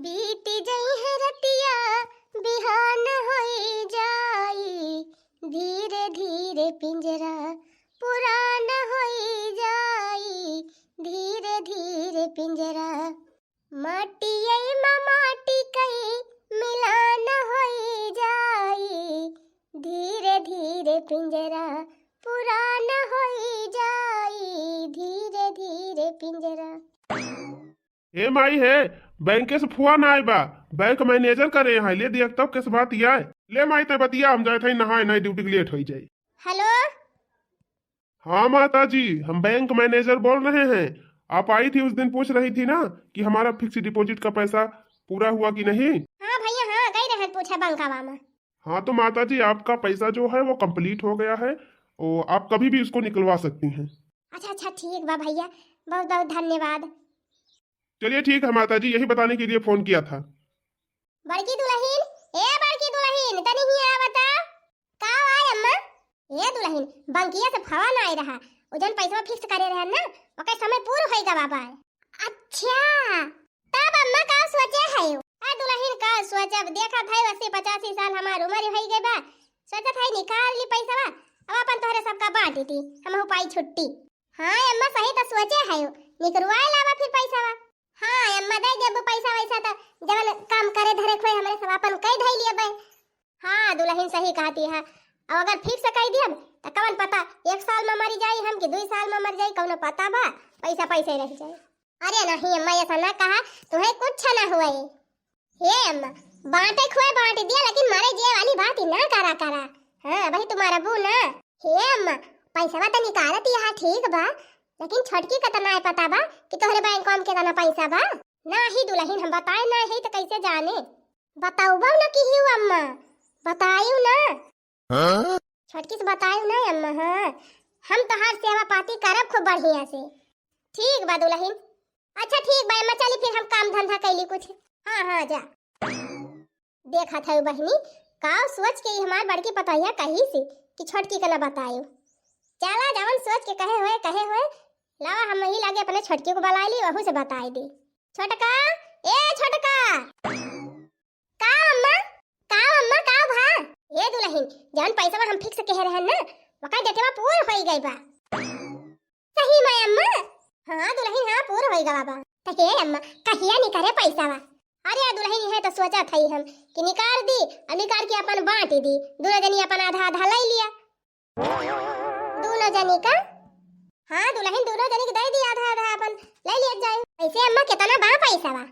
बीत जई है रतिया बिहान होई जाई, धीरे धीरे पिंजरा पुरान होई जाई, धीरे धीरे पिंजरा माटियै मा माटी कई मिलान होई जाई, धीरे धीरे पिंजरा पुरान होई जाई, धीरे धीरे पिंजरा। हे माई है बैंक से फोन आए बा, बैंक मैनेजर करे यहाँ ले दिया तब किस बात ये आए ले माई ते बतिया हम जाए थे नहाए नहीं ड्यूटी लेट हो जाए। हेलो हाँ माता जी हम बैंक मैनेजर बोल रहे हैं। आप आई थी उस दिन पूछ रही थी ना कि हमारा फिक्स डिपॉजिट का पैसा पूरा हुआ कि नहीं। हाँ भैया हाँ गई रहे पूछा बंकावा में। हाँ तो माता जी आपका पैसा जो है वो कंप्लीट हो गया है और आप कभी भी उसको निकलवा सकती हैं। अच्छा ठीक बा भैया, बहुत बहुत धन्यवाद। चलिए ठीक है माता जी, यही बताने के लिए फोन किया था। बड़की दुल्हन बड़की दुल्हन तनी ही आ बता का आय अम्मा। दुल्हन बंकिया से फोन आए रहा, उजन पैसा फिक्स करे रहे ना ओके समय पूरा होइगा बाबा। अच्छा तब अम्मा का सोचे है दुल्हन का सोचब देखा था 80-85 साल हमार उम्र हो गई बा, सोचा था निकाल ली पैसा अब अपन तोहरे सबका बांटी थी हम पाई छुट्टी। हाँ अम्मा सही तो सोचे है निकलवाए लावा फिर पैसा। हाँ अम्मा दे देब पैसा वैसा तो जवन काम करे धरे खोए हमरे सब अपन कई धई लिए। हाँ दुल्हन सही कहती है, अब अगर फिक्स कह दियब तो कवन पता 1 साल में मर जाई हम कि 2 साल में मर जाई कौनो पता बा, पैसा पैसे रह जाए। अरे नहीं अम्मा ऐसा ना कहा, तुम्हें कुछ ना हुआ। हे अम्मा बांटे खोए बांट दिया लेकिन मारे जे वाली बात ही ना करा। हाँ भाई तुम्हारा बू ना। हे अम्मा पैसा तो निकालती है ठीक बा, लेकिन छोटकी का तो ना पता बा कि तोहरे बैंक में कितना पैसा बा। ना ही दुल्हन हम बताए ना ही तो कैसे जाने, बताऊ बा ना कि ही अम्मा बतायू ना। हाँ? छोटकी से बतायू ना अम्मा। हाँ हम तोहार सेवा पाती करब खूब बढ़िया से। ठीक बा दुल्हन, अच्छा ठीक बा अम्मा चली फिर हम काम धंधा कैली कुछ। हाँ जा देखा था बहनी का सोच के हमार बड़की पतैया कही सी कि छोटकी का ना बतायू। चला जवन सोच के कहे हुए लावा हम ही लागे अपने छोटकी को बुला ली वहू से बताई दी। छोटका छोटका का अम्मा का भा। दुल्हन जवन पैसा हम फिक्स कहे रहे ना वका डेटे में पूरा होई गई बा। सही में अम्मा। हाँ दुल्हन हाँ पूरा होई गवा बा तो हे अम्मा कहिया निकरे पैसा बा। अरे दुल्हन है तो सोचा थई हम कि निकाल दी और निकाल के अपन बांट दी, दोनों जनी अपन आधा ले लिया दोनों जनी का। हाँ दुल्हन दोनों जनी के दे दी आधा अपन ले लिया जाए। ऐसे अम्मा कितना बा पैसा बा।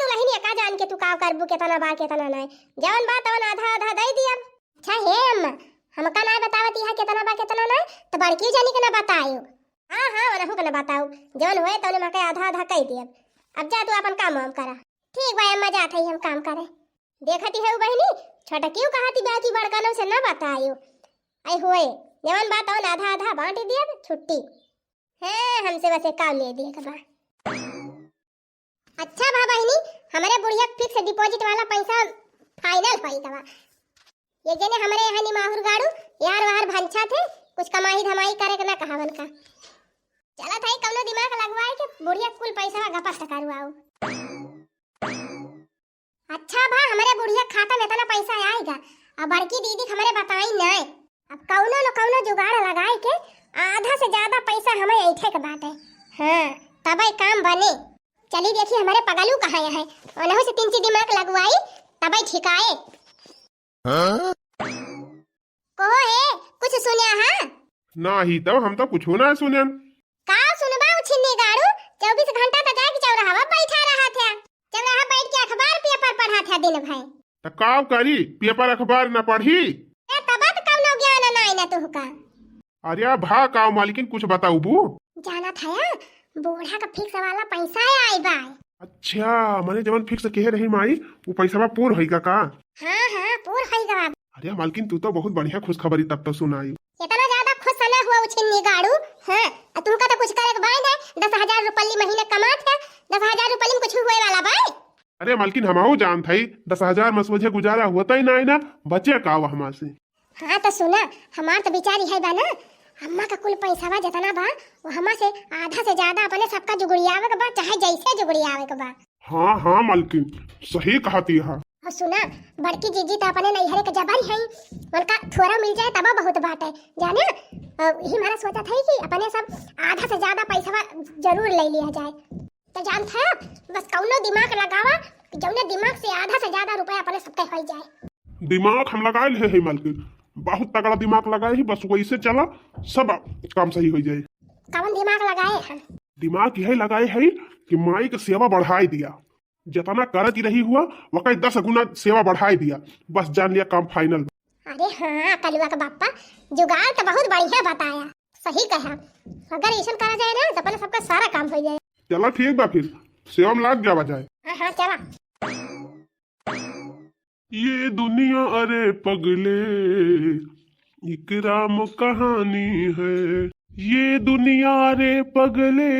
दुल्हन ये का जान के तू का करबू कितना बा कितना नहीं, जवन बात तवन आधा दे दी। अब अच्छा हे अम्मा हमका ना बतावती है कितना बा कितना नहीं तो बड़की जनी के ना बतायो। हाँ वनहु के ना बताऊ जवन होए तवन मके आधा कह दियब। अब जा तू अपन काम करा। ठीक बा अम्मा जात ही हम काम करे। देखती है बहनी छोटा क्यों कहती बा कि बड़कानों से ना बतायो। आई होए जवन बात तवन आधा बांट दियब छुट्टी है हमसे वैसे काम ले दिए कबा। अच्छा बा बहनी हमारे बुढ़िया फिक्स डिपॉजिट वाला पैसा फाइनल होई कबा। ये जने हमारे यहाँ निमाहुर गाड़ू यार वार भंछा थे कुछ कमाई धमाई करे के ना कहावन का। चला था कौनो दिमाग लगवाए के बुढ़िया कुल पैसा गपस टकराओ। अच्छा बा हमारे बुढ़िया खाता में इतना पैसा आएगा अब बड़की दीदी हमारे बताई नहीं। अब कौनो न कौनो जुगाड़ लगाए के आधा से ज्यादा पैसा हमें ऐठे के बात है। हाँ तब काम बने। चली देखिए हमारे पगलू कहाँ है उन्हों से 3 दिमाग लगवाई तब ठिकाए। हाँ? कहो है कुछ सुनिया है ना ही तब हम तो कुछ ना सुने का सुनबा छिन्नी गाड़ू 24 घंटा तक जाके चौराहा बैठा रहा था, चौराहा बैठ के अखबार पेपर पढ़ा था दिन भर। तो का करी पेपर अखबार न पढ़ी तब कौनो ज्ञान नहीं ना तुहका। अरे भा का मालिकिन कुछ बताऊ बू। जाना था बूढ़ा का फिक्स वाला पैसा आई बा। अच्छा मैंने जवन फिक्स कहे रही माई वो पैसा पूर होई का। हाँ पूर होई गा। अरे मालकिन तू तो बहुत बढ़िया खुशखबरी तब तो सुनाई। इतना ज्यादा खुश ना हुआ उछिन्नी गाड़ू। हाँ तुमका तो कुछ करे के बाय है 10,000 रुपये महीने कमात है 10,000 रुपये में कुछ हुए वाला बाय। अरे मालकिन हमाओ जान थई 10,000 में सोझे गुजारा होता ही ना बचे का हमार से। हाँ तो सुना हमार तो बिचारी है बा ना अम्मा का कुल पैसा जितना बा वो हमा से आधा से ज्यादा अपने सबका जुगड़ियावे के बा चाहे जैसे जुगड़ियावे के बा। हाँ हाँ मालकिन, सही कहती है। और सुना, बड़की जीजी तो अपने नैहरे के जबर है, उनका थोड़ा मिल जाए तब बहुत बात है जाने। ही हमारा सोचा था कि अपने सब आधा से ज्यादा पैसा जरूर ले लिया जाए। तो जान था, बस कौनो दिमाग लगावा, जौने दिमाग से आधा से ज्यादा रुपया अपने सबके हो जाए। दिमाग हम लगाए है मालकिन, बहुत तगड़ा दिमाग लगाए ही, बस वैसे चला सब काम सही हो जाए। कौन दिमाग लगाए हैं? दिमाग यही लगाए है कि माई की सेवा बढ़ाई दिया, जितना करत ही रही हुआ वही 10 गुना सेवा बढ़ाई दिया, बस जान लिया काम फाइनल। अरे हाँ कलुआ का बापा, जुगाड़ तो बहुत बढ़िया बताया, सही कहा। अगर ऐसा करा जाए ना तो अपने सबका सारा काम हो जाए। चला ठीक बा, फिर सेवा में लाग जावा जाए। हाँ हाँ चला। ये दुनिया अरे पगले इकराम कहानी है, ये दुनिया रे पगले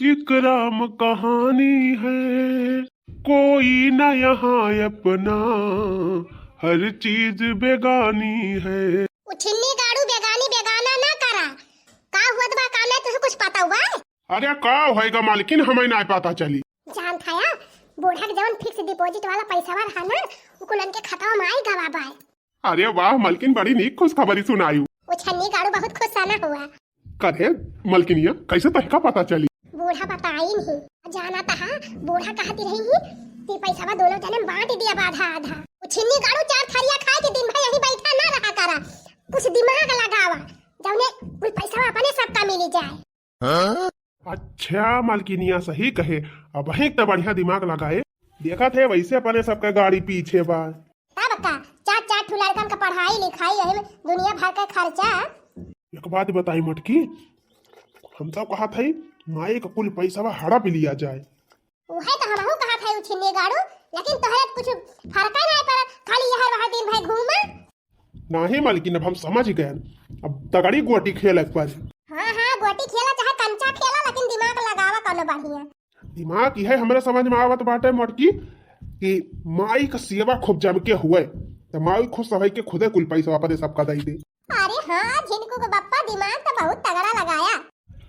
इकराम कहानी है, कोई न यहाँ अपना हर चीज बेगानी है। उछिन्नी गाड़ू बेगानी बेगाना ना करा, का हुआ बा काने तुझे कुछ पता हुआ है? अरे का होएगा मालकिन, हमें ना पता चली। जान था या बूढ़ा के जवन फिक्स डिपॉजिट वाला पैसा रहा ना, उकुलन के खाता में आई गवा बाय। अरे वाह मालकिन, बड़ी नीक खुश खबरी सुनाई। उछन्नी गाड़ू बहुत खुश आना हुआ। करे मलकिनिया, कैसे तहका पता चली? बूढ़ा बताई नहीं, जाना था बूढ़ा कहती रही कि पैसा दोनों जने बांट दिया आधा आधा। उछन्नी गाड़ू 4 थालियां खाए के दिन भर यहीं बैठा ना रहा करा, कुछ दिमाग लगावा, जौने कुल पैसा अपने सबका मिल जाए। अच्छा मालकिनिया सही कहे, अब वही तो बढ़िया दिमाग लगाए। देखा थे वैसे अपने सबका गाड़ी पीछे बा। तब का 4 ठुलड़कन का पढ़ाई लिखाई यही में दुनिया भर का खर्चा। एक बात बताई मटकी, हम तो कहा था माई का कुल पैसा हड़ा पे लिया जाए। वही तो हमहू कहा था उछिन्नी गाड़ू, लेकिन तोहरे कुछ फर्क नहीं पड़ा, खाली यहर वहां दिन भर घूमा। नहीं मालकिन, अब हम समझ गए, अब तगड़ी गोटी खेल पर। हाँ हाँ गोटी खेला चाहे कंचा खेला, लेकिन दिमाग लगावा कोनो बढ़िया। दिमाग यह हमारे समझ में आवत बाटे मटकी कि माई का सेवा खूब जम के हुए तो माई खुश रह के खुदे कुल पैसा अपने सबका दे दे। अरे हाँ झिनकू को बप्पा दिमाग तो बहुत तगड़ा लगाया।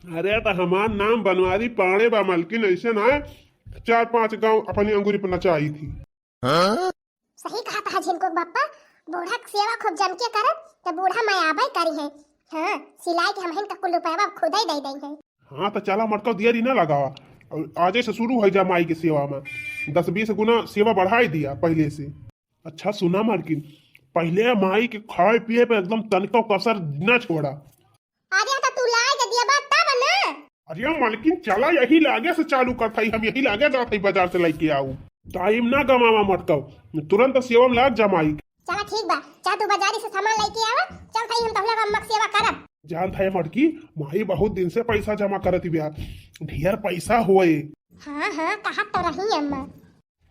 अरे तो हमार नाम बनवारी पाड़े बा मालकिन, ऐसे ना 4-5 गांव अपनी अंगूरी पर नचाई थी। सही कहा था झिनकू बप्पा, बूढ़ा सेवा खूब जम के करत तो बूढ़ा मैं आबे करी है। हाँ सिलाई के हम का कुल रुपया खुद ही दे देंगे। हाँ तो चला मटका देरी ना लगावा, आज से शुरू हो जा माई की सेवा में, 10-20 गुना सेवा बढ़ाई दिया पहले से। अच्छा सुना मालकिन, पहले माई के खाए पिए पे एकदम तनिको कसर न छोड़ा। अरे तो तू लाई के दिया बात तब ना। अरे मालकिन चला यही लागे से चालू करता ही, हम यही लागे जाते बाजार से लेके आऊ, टाइम ना गवावा मटका, तुरंत सेवा में लाग जा माई। चला ठीक बा, जा तू बाजारी से सामान लेके आवा, चल भाई हम तहला अम्मा की सेवा करब। जान था मटकी, माई बहुत दिन से पैसा जमा करती बिया, ढेर पैसा हुए। हाँ हाँ कहा तो रही अम्मा।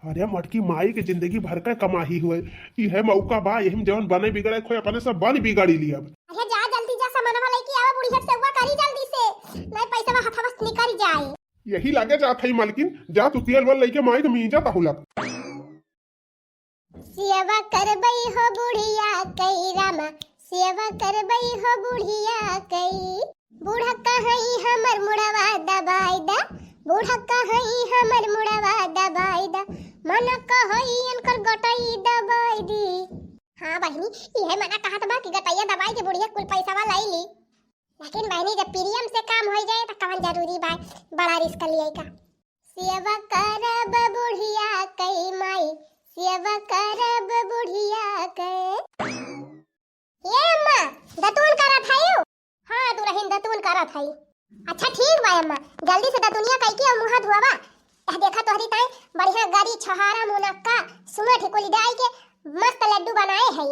अरे मटकी माई के जिंदगी भर का कमाही हुए, यह मौका बा, यही जवन बने बिगड़े खोए अपने सब बन बिगाड़ी लिया। अरे जा जल्दी जा सामानवा लेके आवा, बुढ़िया से हुआ करी जल्दी से, नहीं पैसा हथवा से निकल जाए। यही लागे जात है मालकिन, जा तू तेल वल लेके माई के मीजा ताहुलक। सेवा करबई हो बुढ़िया कई रामा, सेवा करबई हो बुढ़िया कई, बूढ़ा कहीं हमर मुड़वा दबाई दा, बूढ़ा कहीं हमर मुड़वा दबाई दा, मन कहीं अनकर गटई दबाई दी। हाँ बहनी यह मना कहा था कि गटैया दबाई के बुढ़िया कुल पैसा वाला ली, लेकिन बहनी जब प्रीमियम से काम हो जाए तो कवन जरूरी बा बड़ा रिस्क लिए का। सेवा करब बुढ़िया कई माई, सेवा करब बुढ़िया के। ये अम्मा दतून करत हयो? हाँ दुल्हन दतून करत हई। अच्छा ठीक बा अम्मा, जल्दी से दतुनिया कई के मुंह धोवा। देखा तोहरी ताई बढ़िया गरी छहारा मुनक्का सुमठ कुल डाल के मस्त लड्डू बनाए हई,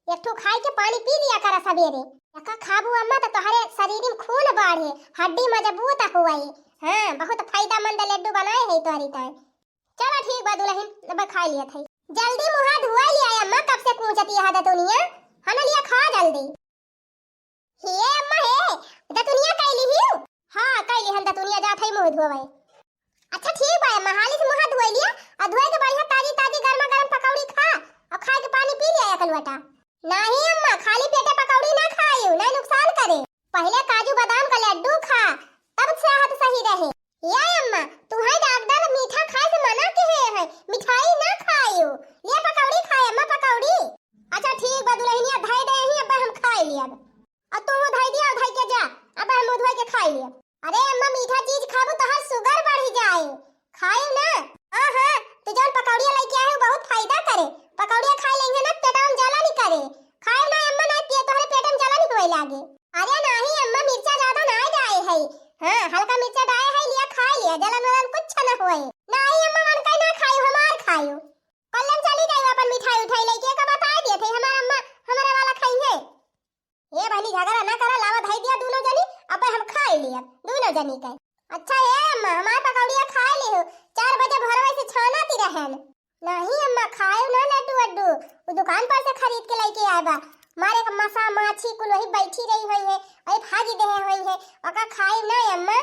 एक ठो खाई के पानी पी लिया करा सवेरे। का खाबू अम्मा तो तोहरे शरीर में खून बढ़े, हड्डी मजबूत होई। हाँ बहुत फायदेमंद लड्डू बनाए हई तोहरी ताई। चलो ठीक बा दुल्हन, अब खा लिया था, जल्दी मुंह धोआ लिया अम्मा, कब से पूछती है दतुनिया, हमें लिया खा जल्दी। हे अम्मा हे दतुनिया कैली हियो? हाँ कैली हम दतुनिया जात है मुंह धोवे। अच्छा ठीक बा अम्मा, हाली से मुंह धोई लिया और धोए के बढ़िया ताजी ताजी गर्मा गर्म पकौड़ी खा और खा के पानी पी लिया कलवटा। नहीं अम्मा खाली पेटे पकौड़ी ना खाइयो, नहीं नुकसान करे, पहले काजू बादाम का लड्डू खा तब सेहत सही रहे। ये अम्मा तुम्हारे दागदार मीठा हाँ हल्का मिर्चा डाले है लिया खा लिया जलन वलन कुछ न होए नहीं अम्मा मन का ना खायो हमार खायो कल्लम चली गई अपन मिठाई उठाई लेके का बता दिए थे हमारा अम्मा हमारे वाला खाई है ये बनी झगड़ा ना करा लावा धाई दिया दोनों जनी अब हम खा लिया दोनों जनी का अच्छा है अम्मा हमार पकौड़िया खा ले हो 4 बजे भरवा से छाना ती रहन नहीं अम्मा खायो ना लड्डू अड्डू वो दुकान पर से खरीद के लेके आए बा मारे का मसा माछी कुल वही बैठी रही हुई है वही भाजी दे हुई है ओका खाई ना अम्मा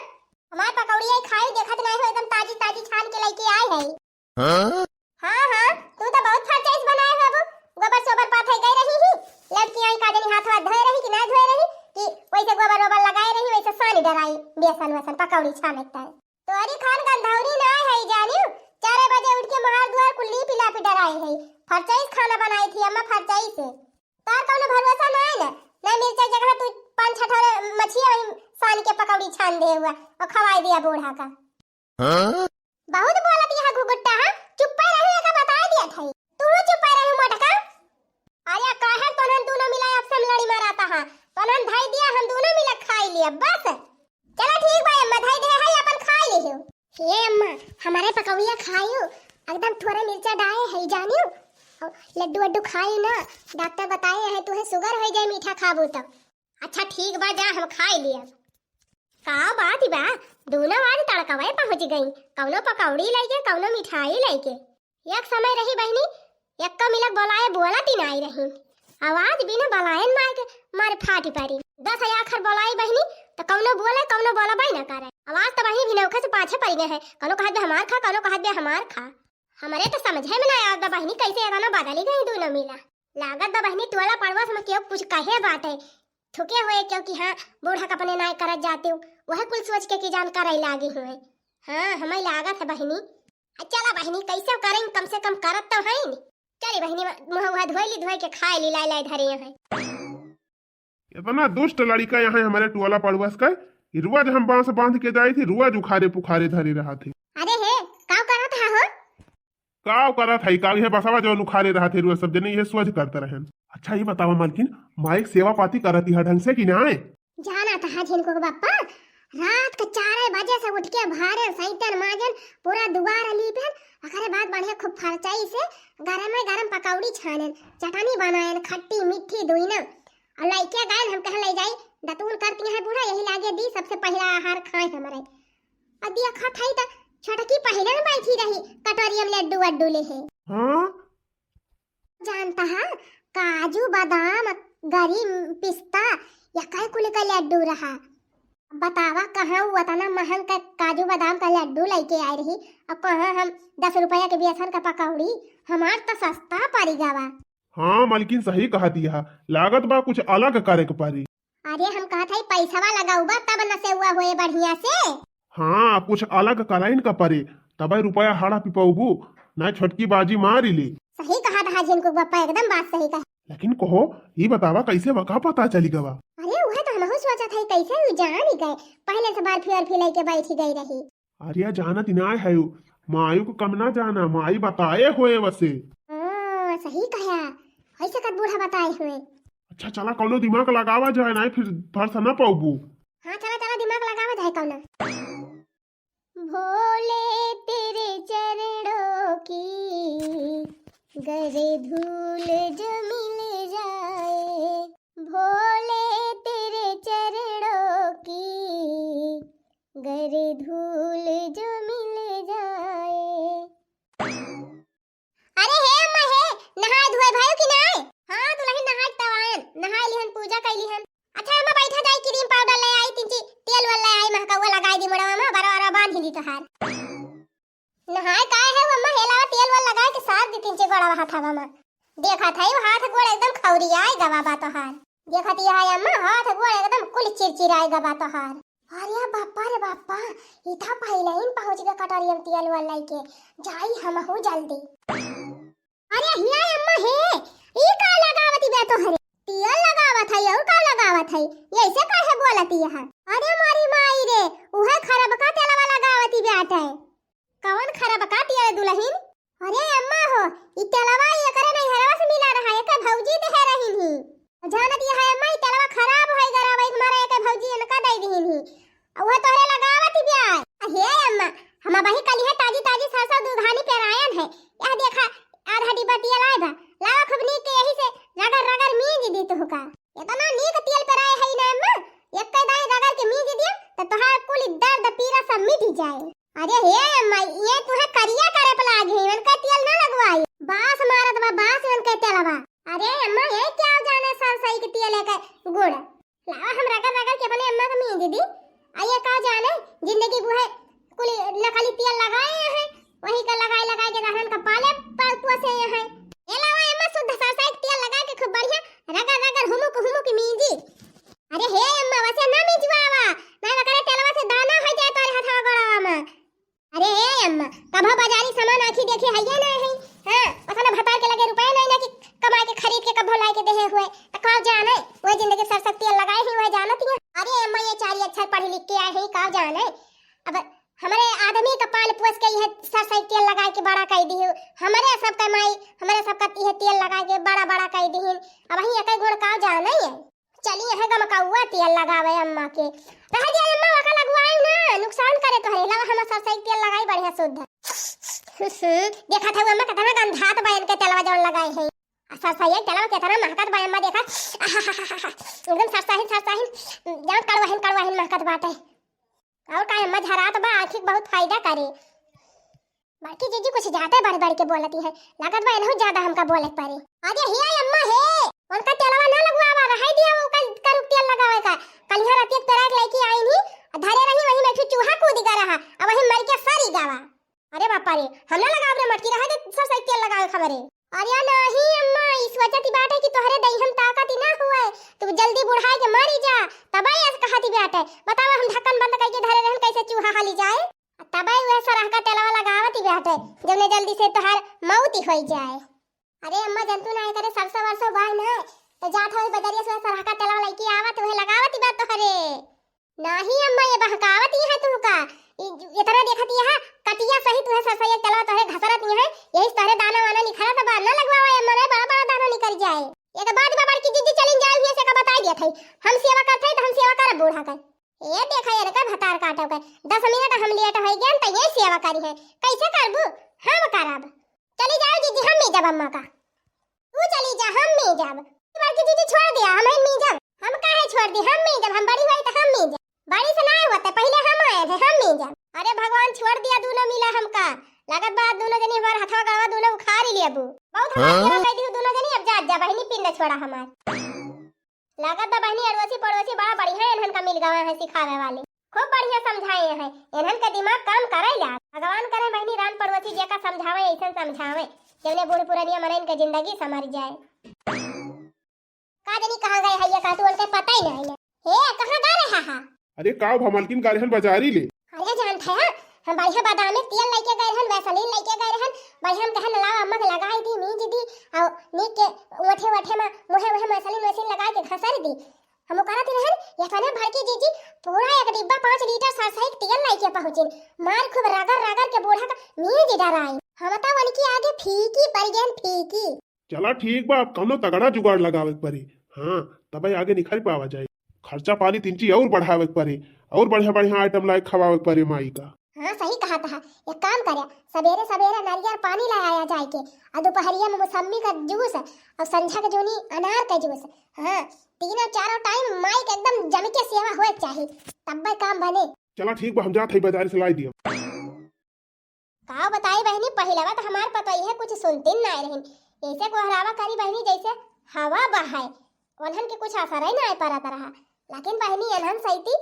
हमार पकौड़िया खाई देखत नहीं हो एकदम ताजी ताजी छान के लेके आए है हां हां तू तो बहुत फरचाइज बनाए बाबू गोबर सोबर पाथे गई रही ही लड़की आई काजनी हाथ हाथ धोए रही कि ना धोए रही कि वैसे गोबर ओबर लगाए रही वैसे सानी डराई बेसन वसन पकौड़ी छानता है तो अरे खान गंधौरी ना है जानियो 4 बजे उठ के महार द्वार कुल्ली पिला पे डराई है फरचाइज खाना बनाई थी अम्मा फरचाइज से तार कौनो भरोसा ना है ना मिर्चा जगह तू 5-6 मछिया सानी के पकौड़ी छान दे हुआ और खवाई दिया बूढ़ा का बहुत बोलत यहां घुगुट्टा हां चुप रही का बता दिया था तू चुप रही मोटका आया काहे तोनन दोनों मिला आपसे लड़ी माराता हां तोनन धाई दिया हम दोनों मिला खाई लिया बस चलो ठीक भाई अम्मा धाई दे है अपन खाई लियो ये अम्मा हमारे पकौड़िया खाइयो एकदम थोड़ा मिर्चा डाले है जानियो लड्डू वड्डू खाई ना डॉक्टर बताए हैं तुम्हें शुगर हो जाए मीठा खाबो तो अच्छा ठीक बा जा हम खाई लिया का बात बा दोनों आज तड़कवे पहुंच गई कौनो पकौड़ी लेके कौनो मिठाई लेके एक समय रही बहनी एक का मिलक बोलाए बोला तीन आई रही आवाज बिना बलायन मार फाटी पारी 10 आखर बोलाई बहनी तो कौनो बोला भाई ना करे आवाज तो बहनी भिनौखे से पाछे पड़ गए है कौनो कहत बे हमार खा कौनो कहत बे हमार खा हमारे तो समझे में ना आवत बहनी कैसे गाना बदली गई दोनों मिला लागत बा बहनी टोला पड़वा में क्यों कुछ कहे बात है थुके हुए क्योंकि हाँ बूढ़ा अपने नाय करत जाते हो वह कुल सोच के की जानकारी लागी हुए हाँ हमें लागत है बहनी चला बहनी कैसे करें कम से कम करत तो है नहीं चली बहनी मुंह धोई के खाए ली लाई धरी है इतना दुष्ट लड़का यहाँ हमारे टोला पड़ोस का रोज हम बांस बांध के जाई थी रोज उखारे पुखारे धरे रहा थे अरे हे का करत है हो काव करा था काव है बसावा जो उखारे रहा थे रोज सब जने ये सोच करते रहे अच्छा ये बतावा मालकिन माइक सेवा पाती करती है ढंग से कि ना जाना था जिनको बापा रात के 4 बजे से उठ के भारे सैतन माजन पूरा दुआर लीपन अकरे बाद बढ़िया खूब फरचाई से गरम पकौड़ी छानन चटनी बनायन खट्टी मीठी दुईना और लइके गए हम कह ले जाई दतून करती है बूढ़ा यही लागे दी सबसे पहला आहार खाए हमारे अदिया खा थाई त छटकी पहले न बैठी रही कटोरियम लड्डू वड्डू ले है हां जानता है काजू बादाम गरी पिस्ता या काय कुल का लड्डू रहा बतावा कहाँ हुआ था ना महंग का काजू बादाम का लड्डू लेके आई रही अब कहाँ हम 10 रुपया के बेसन का पकौड़ी हमार तो सस्ता पड़ी जावा हाँ मालकिन सही कहा दिया लागत बा कुछ अलग करे के पारी अरे हम कहा था पैसा लगाऊ बा तब न से हुआ होए बढ़िया से हाँ कुछ अलग कराइन का परे तब रुपया हाड़ा पिपौबू ना छोटकी बाजी मारी ली सही कहा था जिनको बापा एकदम बात सही कहा लेकिन कहो ये बतावा कैसे वका पता चली गवा अरे वह तो हम सोचा था कैसे वो जान ही गए पहले से बार फिर लेके बैठी गई रही अरे जानत ना है मायू को कम ना जाना माई बताए हुए वसे सही कहा ऐसे कद बूढ़ा बताए हुए अच्छा चला कौनो दिमाग लगावा जाए ना फिर फरसा ना पाऊबू हाँ चला दिमाग लगावा जाए कौनो भोले तेरे चरणों की गरे धूल जो मिल जाए भोले तेरे चरणों की गरे धूल जो मिल जाए अरे हे अम्मा हे नहाए धोए भयो कि नाय हां दुल्हन नहाए तवायन नहाए लिहन पूजा कैली हन अच्छा अम्मा बैठा जाई क्रीम पाउडर ले आई तिंची तेल वाला ले आई महका वो लगाई दी मड़वा में बराबर बांध दी तोहार नहाए काहे है अम्मा हेला तेल वाला लगा के साथ दी तिंची गोड़ा हाथ हवा में देखा था वो हाथ गोड़ एकदम खौरियाए गवा बा तोहार देखा ती है अम्मा हाथ गोड़ एकदम कुल चिरचिराए गवा तोहार अरे बापा इथा पहले इन पहुंच गए कटोरियम तेल वाला के जाई हम हो जल्दी अरे हिया अम्मा हे ई का लगावती बे तोहरे तेल लगावत है और का लगावत है ऐसे काहे बोलती है अरे मारी माई रे उहे खराब का तेलवा लगावती बेटा है कौन खराब का तेल दुल्हन अरे अम्मा हो ई तेलवा ये करे नहीं हरवा से मिला रहा है के भौजी दे रही ही जानत ये है अम्मा ई तेलवा खराब होई गरा भाई मारे के भौजी इनका दे दी ही और वो तोरे लगावत ब्याह। हे अम्मा हम बही कली है ताजी ताजी सरसों दुधानी पे रायन है। यह देखा आधा डिब्बा तेल आए बा। लावा खूब नीक के यही से रगड़ रगड़ मीज दी तो का। इतना नीक तेल पे राय है ना अम्मा। एक के दाई रगड़ के मीज दिया तो तोहार कुल दर्द पीरा सब मिट जाए। अरे हे अम्मा ये तुहे करिया करे पे लागे इनका तेल ना लगवाई। बास मारत बा बास इनके तेलवा। अरे अम्मा ये क्या जाने सरसई के तेल है का गुड़। लावा हम रगड़ रगड़ के अपने अम्मा को मीज दी। आइए का जाने जिंदगी बुहे कुल नकली तेल लगाए हैं वही का लगाए लगाए के दहन का पाले पोसे हैं। ए लावा अम्मा शुद्ध सरसई के तेल लगा के खूब बढ़िया रगड़ रगड़ हुमुक मीजी। अरे हे अम्मा वैसे ना मीजवावा ना करे तेलवा से दाना हो जाए तोरे हाथवा गोड़वा में। अरे हे अम्मा कभा बाजारी सामान आखी देखे हइया ना है। हां पता ना भतार के लगे रुपए नहीं ना कि कमा के खरीद के कभो लाए के देहे हुए त का जाने वो जिंदगी सरसई तेल लगाए ही वह जानत ही। अरे अम्मा ये चारी अक्षर पढ़ लिख के आए हैं का जाने। अब हमारे आदमी का पाल पोस के यह सरसई तेल लगा के बड़ा कर दी। हमारे सब कमाई हमारे सब का यह तेल लगा के बड़ा बड़ा कर दी। अब वही एक गुड़ का जाना है। चलिए है गम का हुआ तेल लगावे अम्मा के रह जाए अम्मा वका लगवाई ना नुकसान करे तो है लगा हम सरसई तेल लगाई बढ़िया शुद्ध। देखा था अम्मा कितना गंधात बन के तेलवा जौन लगाए है। सरसई तेलवा कितना महकत बा अम्मा देखा एकदम सरसई जौन कड़वाहिन महकत बाटे। और का अम्मा झरात बा आखिर बहुत फायदा करे। बाकी जीजी कुछ ज्यादा बढ़ के बोलती है लागत बा इनहु ज्यादा हमका बोले पड़े। अरे हे अम्मा हे उनका तेलवा ना लगवावा रह दिया वो कल तेल लगावे का। कल यहाँ रात एक पेराक लेके आई नी धरे रही वही में चूहा कूद गा रहा अब वही मर के सारी गावा। अरे बापा रे हम ना लगाव रे मटकी रह दे सरसई तेल लगावे खबरे। अरे नहीं अम्मा इस वजह बात है कि तोहरे दही हम ताकत ही ना हुए तू जल्दी बुढ़ाए के मरी जा तबाई ऐसे कहती बात है। बतावा हम ढक्कन बंद करके धरे रहन कैसे चूहा हाली जाए तबाई वह सरह का तेलवा लगावत ही बात है जब ने जल्दी से तोहार मौत ही हो जाए। अरे अम्मा जंतु ना करे सरसों वरसों बाय ना तो जात होई बजरिया से सरह का तेलवा लेके आवत वह लगावत ही बात तोहरे। नहीं अम्मा ये बहकावत ही है तू का इतना देखती है कटिया सही तू है सरसई तेलवा तोहरे घसरत ही है यही तोहरे दाना वाना निखरा तो बार ना लगवावा अम्मा रे बड़ा बड़ा दाना निकल जाए। एक बाद बाबा की जीजी चली जाए हुए से का बता दिया थई हम सेवा करते तो हम सेवा कर बूढ़ा कर। ये देखा यार का भतार काटो कर 10 मिनट हम लेट हो गए त ये सेवा करी है कैसे करबू हम करब। चली जाओ जीजी हम नहीं जब अम्मा का तू चली जा हम नहीं जब बाकी जीजी छोड़ दिया हम नहीं जब हम काहे छोड़ दी हम नहीं जब हम बड़ी हुई तो हम नहीं जब बड़ी से ना होता पहले हम आए थे हम नहीं जब। अरे भगवान छोड़ दिया दोनों मिला हमका लागत बात दोनों जनी हमार हथवा गड़वा दोनों खा ली लेबू बहुत हमारा कह दी दोनों जनी अब जा बहनी पिंड छोड़ा हमार लागत बा बहनी अड़ोसी पड़ोसी बड़ा बढ़िया इन्हन का मिल गवा है सिखावे वाले खूब बढ़िया समझाए हैं इन्हन का दिमाग काम करेला भगवान करे बहनी रान पड़ोसी जेका समझावे ऐसा समझावे जवने बूढ़ पुरानिया मन इनके जिंदगी संवर जाए। का जनी कहां गए है ये का तो उनके पता ही नहीं है हे कहां जा रहा है। अरे का भमलकिन गारहन बाजारी ले। अरे जान था हम बढ़िया बादाम तेल लेके गए रहन वैसलीन लेके गए रहन बढ़िया हम कहन लावा अम्मा के लगाई दी मीज दी और नीक के ओठे में मुहे वैसलीन लगा के घसर दी हम करत रहन ये फने भड़की जीजी पूरा एक डिब्बा 5 लीटर सरसई तेल लेके पहुंचिन मार खूब रगड़ के बूढ़ा का मीज डराई हम ता उनकी आगे फीकी पड़ गए फीकी। चला ठीक बा कौनो तगड़ा जुगाड़ लगावे परी। हां तबे आगे निखर पावा जाए खर्चा पानी तीन चीज और बढ़ावे परी और बढ़िया आइटम लाए खवावे परी माई का। हाँ सही कहा था एक काम करे सवेरे नारियल पानी लाया जाए के और दोपहरिया में मौसमी का जूस और संझा के जोनी अनार का जूस। हाँ तीनों चारों टाइम माई के एकदम जमी के सेवा होए चाहिए तब काम बने। चला ठीक बा हम जात हई बाजार से लाई दियो। का बताई बहनी पहला बात हमार पता ही है कुछ सुनती ना रहन ऐसे को हरावा करी बहनी जैसे हवा बहाए उन्हन के कुछ असर ही ना आए पारा रहा लेकिन बहनी एनहन सहीती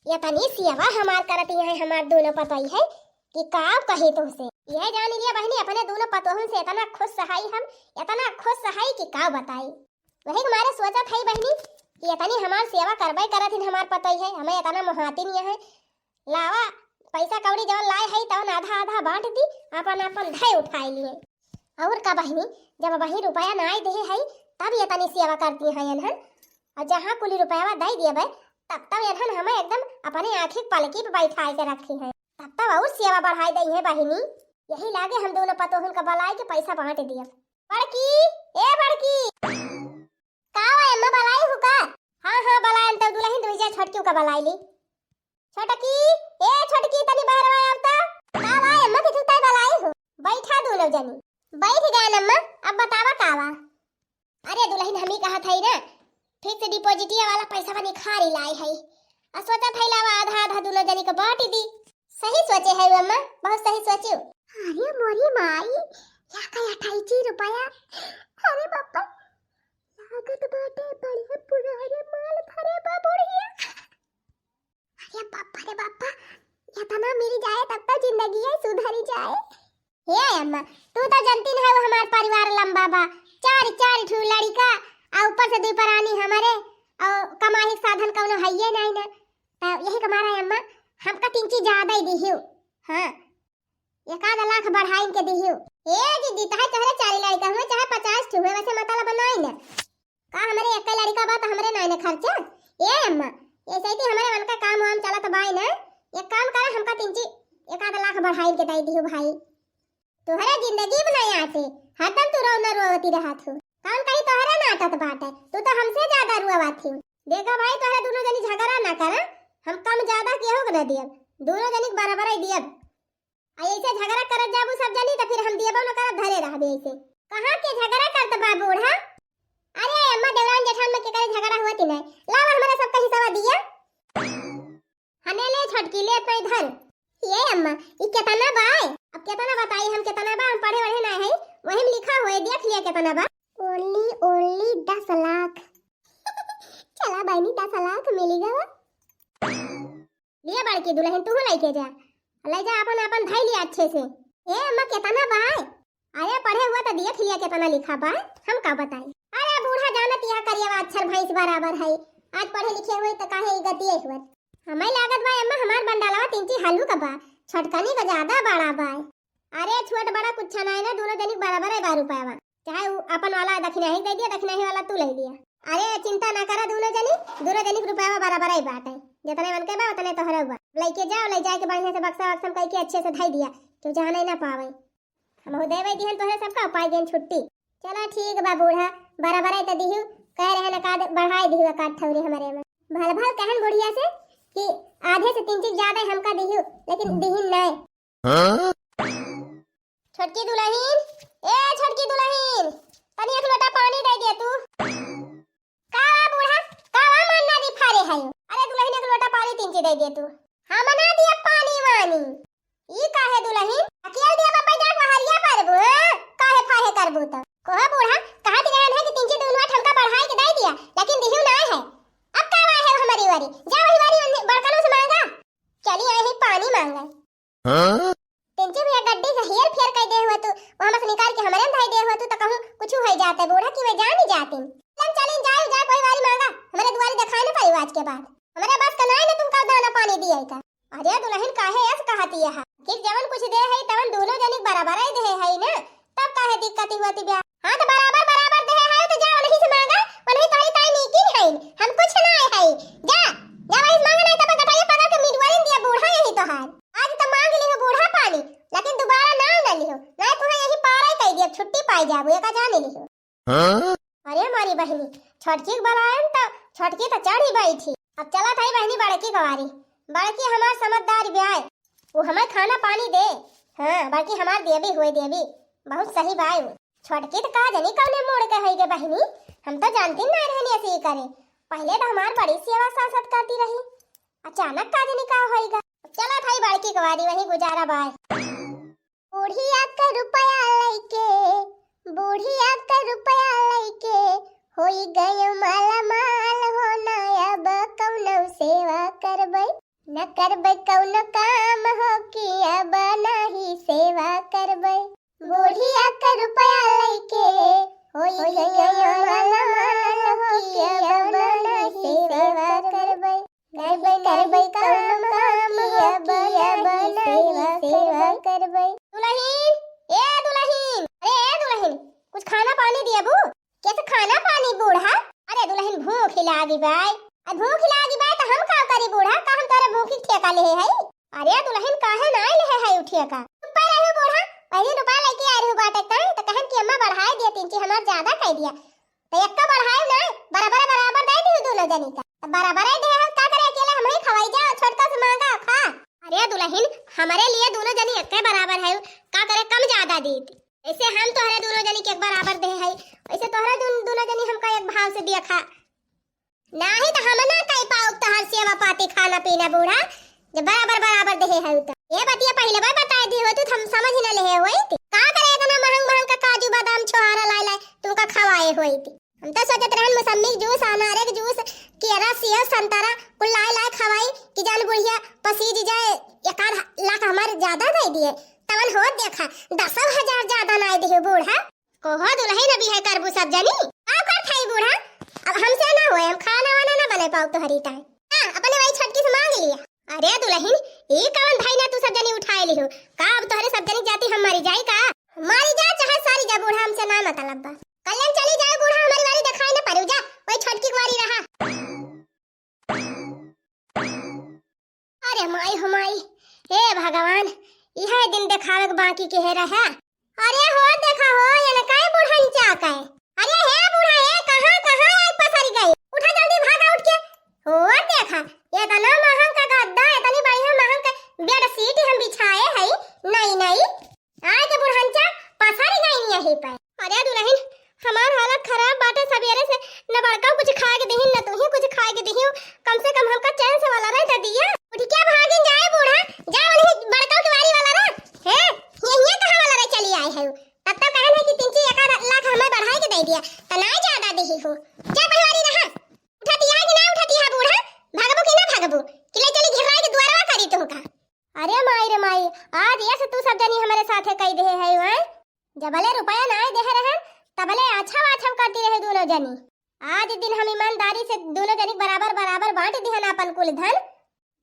ये तनी सेवा हमार करती है हमार दोनों पतोई है कि का कहे तुमसे यह जान लिया बहनी अपने दोनों पतोहन से इतना खुश सहाई हम इतना खुश सहाई कि का बताई वही हमारे सोचा था बहनी कि इतनी हमार सेवा करबे करत ही हमार पतोई है हमें इतना मोहाती नहीं है लावा पैसा कौड़ी जब लाए है तब आधा आधा बांट दी अपन धय उठाई लिए और का बहनी जब वही रुपया ना दे है तब ये तनी सेवा करती है इन्हन और जहाँ कुली रुपया दे दिए तब इन्हन हमें एकदम अपने आँखी पलकी पे बैठा के रखी है तब और सेवा बढ़ाई दी है बहनी यही लागे हम दोनों पतोहन का बलाई के पैसा बांट दिया। बड़की ए बड़की का अम्मा बलाई हु का। हाँ बलाई तो दुल्हन दुइजा छटकी का बलाई ली छोटकी ए छोटकी तनी बहरवा आवता का भाई अम्मा के सुताई बलाई हो बैठा दोनों जनी बैठ गए अम्मा अब बतावा कावा अरे दुल्हन हमी कहा थई रे फिक्स डिपॉजिटिया वाला पैसा बनी खारी लाई है आ सोचा थई लावा आधा आधा दोनों जनी के बांट दी सही सोचे है अम्मा बहुत सही सोचियो अरे मोरी माई या का 28 रुपया अरे बापा लागत बाटे बढ़िया पुराने माल भरे बा बुढ़िया अरे बापा रे बापा या तना मिल जाए तब तक जिंदगी है सुधरी जाए हे अम्मा तू तो जानती है वो हमार परिवार लंबा बा चार चार ठू लड़का आ ऊपर से दो परानी हमारे और कमाई के साधन कौनो हइये नहीं ना तो यही कमारा है अम्मा हमका 3 चीज ज्यादा ही दिहियो हां 1 लाख बढ़ाई के दिहियो ए दीदी चाहे तोहरे 4 लड़का हुए चाहे 50 हुए वैसे मतलब नहीं ना का हमारे एक लड़का बा तो हमरे नहीं ना खर्चा ए अम्मा ऐसे ही हमारे मन का काम वाम चला तो भाई ना एक काम करे हमका 1 लाख बढ़ाई के दे दियो भाई तोहरे जिंदगी बनाई आते हरदम तू रोना रोवती रहत हो कौन कहीं तोहरे नाटत बाटे तू तो हमसे ज्यादा रुआवत हो देखा भाई तोहरे दोनों जनी झगड़ा ना कर हम कम ज्यादा केहू के न दियब दोनों जनी बराबर ही दियब आ ऐसे झगड़ा करत जाबू सब जनी तो फिर हम दियबो न करत धरे रहबे ऐसे कहां के झगड़ा करत बा बूढ़ा अरे अम्मा देवरान जेठान में के करे झगड़ा हुआ थी नहीं लावा हमारा सब कहीं सवा दिया हने ले छटकी ले पे इधर ये अम्मा ई कितना बा अब कितना बताई हम कितना बा हम पढ़े वढ़े नहीं है वही में लिखा हुआ है देख लिया कितना बा ओनली 10 लाख चला बहनी 10 लाख मिलेगा लिया बड़की दुल्हन तू लेके जा ले जा अपन अपन भाई लिया अच्छे से ए अम्मा कितना बा अरे पढ़े हुआ तो देख लिया कितना लिखा बा हम का बताई अरे बूढ़ा जानत यह करिएवा अक्षर भैंस बराबर है आज पढ़े लिखे हुए तो काहे गति है हुआ हमें लागत बा अम्मा हमार बंडालवा 3 चीज हल्लू का बा छटकनी का ज्यादा बड़ा बा अरे छोट बड़ा कुछ नहीं ना दोनों जनी बराबर है 12 रुपया चाहे अपन वाला दक्षिणा ही दे दिया दक्षिणा ही वाला तू ले लिया अरे चिंता ना करा दोनों जनी रुपया बराबर ही बात है जितने मन के बा उतने तोहरे हुआ लेके जाओ ले जाके बढ़िया से बक्सा वक्सम कह के अच्छे से धई दिया तू जाने ना पावे हम हो देवे दिहन तोहरे सबका पाई दिन छुट्टी चलो ठीक बा बूढ़ा बराबर है त दिहु कह रहे न का बढ़ाई दिहु का ठौरी हमारे में भल भल कहन बुढ़िया से कि आधे से 3 चीज ज्यादा हमका दिहु लेकिन दिहिन नहीं छोटकी दुल्हन ए छोटकी दुल्हन तनी एक लोटा पानी दे दे तू का बूढ़ा का मानना दी फारे है अरे दुल्हन एक लोटा पानी 3 चीज दे दे तू हम ना दिया पानी वानी ई काहे दुल्हन अकेले दिया बाबा जा हरिया परबू काहे फाहे करबू त कोहा बूढ़ा कहा दिया है कि 3 चीज दोनों ठमका बढ़ाई के दे दिया लेकिन दिहु ना है अब का है हमारी वारी जा वही वारी बड़कनों से मांगा चली आई ही पानी मांगा हां तेंचे भैया गड्ढे से हेर फेर कर दे हुआ तू वहां से निकाल के हमारे में भाई दे हुआ तू तो कहूं कुछ हो जाता है बूढ़ा कि मैं जा नहीं जाती चल चलें जाओ जा कोई वारी मांगा हमारे दुआरी दिखाए ना पड़ी आज के बाद हमारे बस का ना तुम का दाना पानी दिया का अरे दुल्हन काहे ऐसे कहती है कि जवन कुछ दे है तवन दोनों जनी बराबर ही दे है ना तब काहे दिक्कत हुई ब्याह हां तो बराबर बराबर दे है तो जा नहीं से मांगा वही ताई ताई नहीं की है हम कुछ ना है जा जा वही मांगा नहीं तब गटाया पका के मिडवारी दिया बूढ़ा यही तो हाल आज तो मांग लियो बूढ़ा पानी लेकिन दोबारा ना लियो ना तुम्हें यही पारा कह दिया छुट्टी पाई जाबो एका जाने लियो हां अरे हमारी बहनी छटकी बलायन तो छटकी तो चढ़ी गई थी अब चला थाई बहनी बड़की गवारी बड़की हमार समझदार ब्याह वो हमें खाना पानी दे हां बाकी हमार देवी हुए देवी बहुत सही भाई छटकी तो का जानी कौने मोड़ के है गे बहनी हम तो जानती ना रहनी ऐसे ही करे पहले तो हमार बड़ी सेवा सासत करती रही अचानक का जानी का होएगा चला थाई बड़की गवारी वही गुजारा बाय बूढ़िया का रुपया लेके होई गयो माला माल होना अब कौनो सेवा करबै न करबै कौनो काम हो कि अब नहीं सेवा करबै बूढ़िया का रुपया लेके होई गयो माला माल हो कि अब नहीं सेवा करबै करबै कौनो काम हो कि अब नहीं सेवा करबै दुल्हन अरे कुछ खाना पानी दिया बू कैसे खाना पानी बूढ़ा अरे दुल्हन भूख लागी बाई तो हम का करी बूढ़ा का हम तेरे भूख की ठेका ले है अरे दुल्हन काहे ना ले है उठिया का रुपया रहे बूढ़ा पहले रुपया लेके आ रही हूं बाटे का तो कहन कि अम्मा बढ़ाए दिया 3 चीज हमार ज्यादा कह दिया तो एक का बढ़ाए ना बराबर दे दी दोनों जनी का तो बराबर दे का करे अकेले हम ही खवाई जाओ छोटका से मांगा अरे दुल्हन, हमारे लिए दोनों जनी एक बराबर है, का करे कम ज्यादा दी। ऐसे हम तोहरे दोनों जनी के एक बराबर दे है, ऐसे तोहरा दोनों जनी हमका एक भाव से दिया खा। नहीं तो हम ना कह पाओ तोहर सेवा पाती खाना पीना बूढ़ा, जब बराबर बराबर दे है तो ये बतिया पहले बार बता दी हो तो हम समझ न ले होई थी। का करे इतना महंग महंग का काजू बादाम छोहारा लाई लाई तुमका खवाए होई थी। हम तो सोचत रहन मौसमी जूस, अनारे के जूस, केरा, सेब, संतरा कुल लाई लाई खवाई कि जान बुढ़िया पसीज जाए। एक आध लाख हमारे ज्यादा दे दिए तवन हो देखा 10,000 ज्यादा नहीं दिए बूढ़ा। कोहो दुल्हन अभी है करबू सब जनी का कर थाई बूढ़ा। अब हमसे ना होए, हम खाना वाना ना बने पाओ तो हरी टाइम अपने वही छटकी से मांग लिया। अरे दुल्हन, ये कौन भाई ना तू सब जनी उठाए लियो का? अब तोहरे सब जनी जाती हम मारी जाई का? मारी जा चाहे सारी जा बूढ़ा, हमसे ना मतलब बा। कल्याण चली जाए बूढ़ा, हमारी वारी दिखाई ना पड़ू जा, वही छटकी वारी रहा। अरे माई हो माई, हे भगवान, यह दिन दिखावे बाकी के है रहा। अरे हो देखा हो ये न काहे बूढ़ा नीचे आका है। अरे हे बूढ़ा, हे कहां कहां आई पसरी गई, उठा जल्दी भागा उठ के। हो देखा ये तना महंग का गद्दा, इतनी बढ़िया महंग का बेड शीट हम बिछाए है। नहीं नहीं आए के बुढ़ांचा पसरी गई यही पे। अरे दुल्हन, हमार हालत खराब बाटे, सवेरे से न बड़का कुछ खाए के दही न तू ही कुछ खाए के दही, कम से कम हमका चैन से वाला रह दिया। उठ के भागिन जाए बूढ़ा, जा वाली बड़का के वारी वाला रह है ये कहां वाला रह चली आए है। तब तक कहन है कि 3 लाख हमें बढ़ाई के दे दिया त ना ज्यादा दही हो। जा परिवारी रहा, उठती है कि ना उठती है बूढ़ा, भागबो कि ना भागबो कि ले चली घिरवाई के द्वारवा करी तुमका। अरे माई रे माई, आज ये से तू सब जनी हमारे साथे कह दे है वहां जबले रुपया ना दे रहे तबले अच्छा वाछम करती रहे दोनों जनी। आज दिन हम ईमानदारी से दोनों जनी बराबर बराबर बांट दिहन अपन कुल धन।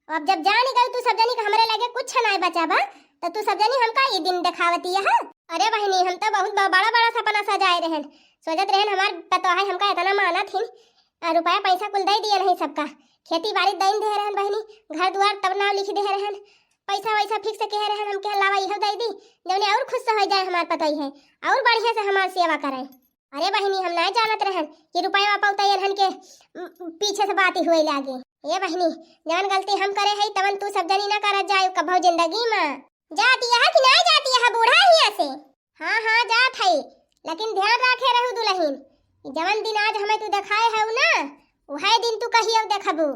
अब जब जान गई तू सब जनी हमरे लगे कुछ नहीं बचाबा तो तू सब जनी हमका ये दिन दिखावती है। अरे बहनी, हम तो बहुत बड़ा बड़ा सपना सजाए रहन, सोचत रहन हमार पतोहा हमका इतना माना थी, रुपया पैसा कुल दे दिए नहीं सबका, खेती बाड़ी दे दे रहन बहनी, घर द्वार तब नाम लिख दे रहन, पैसा वैसा फिक्स कह रहन हमके अलावा इहो दे दी जौने और खुश हो जाए हमार पतोही है और बढ़िया से हमार सेवा करे। अरे बहनी, हम नहीं जानत रहन कि रुपया पाउता रहन के पीछे से बात ही हुए लागे। ये बहनी, जान गलती हम करे है तवन तू सब जनी ना करत जाए कभो जिंदगी में। जाती है कि नहीं जाती है बूढ़ा हिया से? हाँ हाँ जात है, लेकिन ध्यान रखे रहू दुल्हन, जवन दिन आज हमें तू दिखाए है ना वही दिन तू कहियो देखबू।